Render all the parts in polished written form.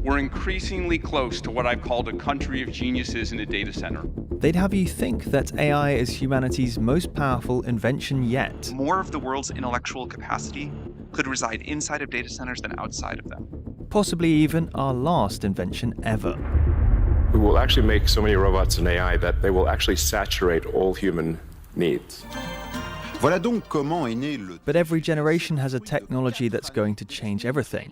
we're increasingly close to what I've called a country of geniuses in a data center. They'd have you think that AI is humanity's most powerful invention yet. More of the world's intellectual capacity could reside inside of data centers than outside of them. Possibly even our last invention ever. We will actually make so many robots and AI that they will actually saturate all human needs. But every generation has a technology that's going to change everything.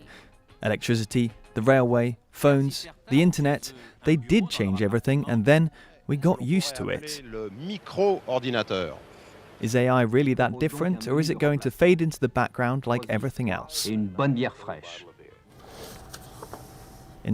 Electricity, the railway, phones, the internet, they did change everything, and then we got used to it. Is AI really that different, or is it going to fade into the background like everything else? In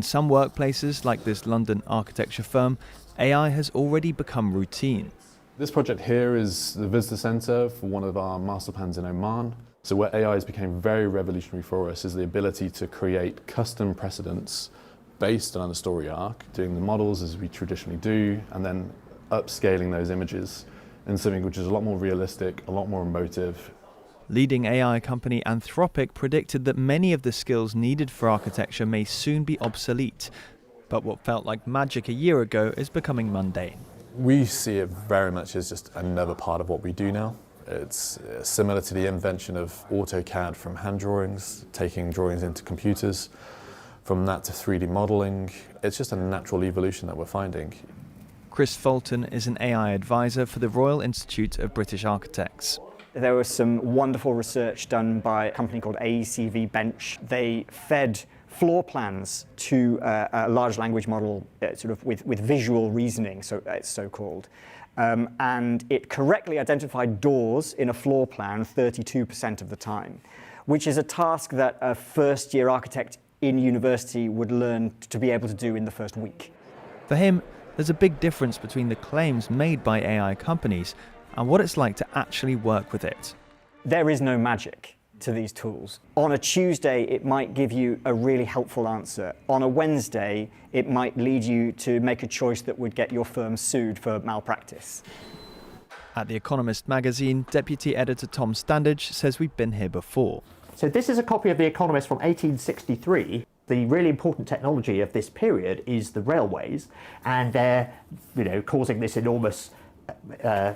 some workplaces, like this London architecture firm, AI has already become routine. This project here is the visitor centre for one of our master plans in Oman. So where AI has become very revolutionary for us is the ability to create custom precedents based on a story arc, doing the models as we traditionally do, and then upscaling those images in something which is a lot more realistic, a lot more emotive. Leading AI company Anthropic predicted that many of the skills needed for architecture may soon be obsolete. But what felt like magic a year ago is becoming mundane. We see it very much as just another part of what we do now. It's similar to the invention of AutoCAD from hand drawings, taking drawings into computers, from that to 3D modeling. It's just a natural evolution that we're finding. Chris Fulton is an AI advisor for the Royal Institute of British Architects. There was some wonderful research done by a company called AECV Bench. They fed floor plans to a large language model sort of with visual reasoning, so it's so-called. And it correctly identified doors in a floor plan 32% of the time, which is a task that a first-year architect in university would learn to be able to do in the first week. For him, there's a big difference between the claims made by AI companies and what it's like to actually work with it. There is no magic to these tools. On a Tuesday, it might give you a really helpful answer. On a Wednesday, it might lead you to make a choice that would get your firm sued for malpractice. At The Economist magazine, Deputy Editor Tom Standage says we've been here before. So this is a copy of The Economist from 1863. The really important technology of this period is the railways, and they're causing this enormous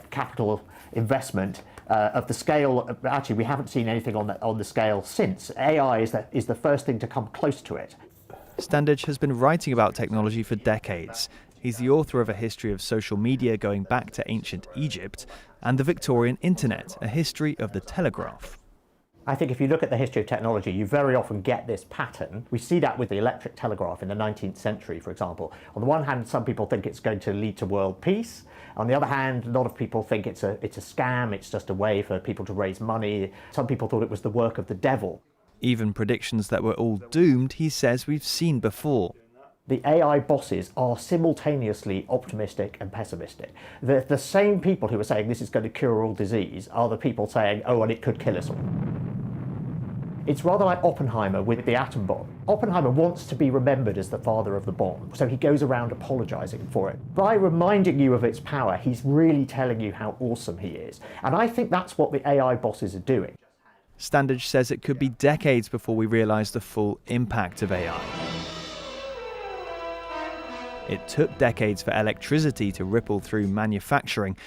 capital investment of the scale. Actually, we haven't seen anything on the scale since. AI is the first thing to come close to it. Standage has been writing about technology for decades. He's the author of a history of social media going back to ancient Egypt, and the Victorian internet, a history of the telegraph. I think if you look at the history of technology, you very often get this pattern. We see that with the electric telegraph in the 19th century, for example. On the one hand, some people think it's going to lead to world peace. On the other hand, a lot of people think it's a scam, it's just a way for people to raise money. Some people thought it was the work of the devil. Even predictions that were all doomed, he says we've seen before. The AI bosses are simultaneously optimistic and pessimistic. The same people who are saying this is going to cure all disease are the people saying, oh, and it could kill us all. It's rather like Oppenheimer with the atom bomb. Oppenheimer wants to be remembered as the father of the bomb, so he goes around apologizing for it. By reminding you of its power, he's really telling you how awesome he is. And I think that's what the AI bosses are doing. Standage says it could be decades before we realize the full impact of AI. It took decades for electricity to ripple through manufacturing,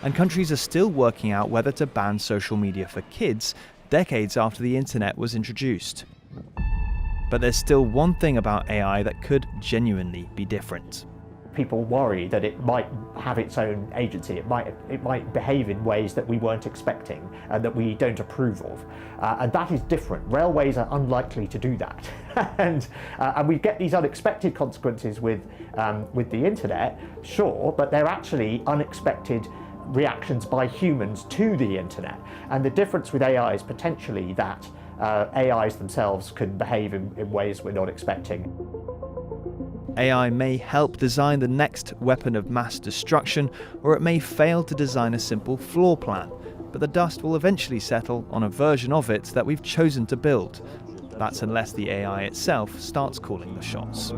and countries are still working out whether to ban social media for kids decades after the internet was introduced. But there's still one thing about AI that could genuinely be different. People worry that it might have its own agency. It might behave in ways that we weren't expecting and that we don't approve of. And that is different. Railways are unlikely to do that. and we get these unexpected consequences with the internet, sure, but they're actually unexpected reactions by humans to the internet. And the difference with AI is potentially that AIs themselves can behave in ways we're not expecting. AI may help design the next weapon of mass destruction, or it may fail to design a simple floor plan, but the dust will eventually settle on a version of it that we've chosen to build. That's unless the AI itself starts calling the shots.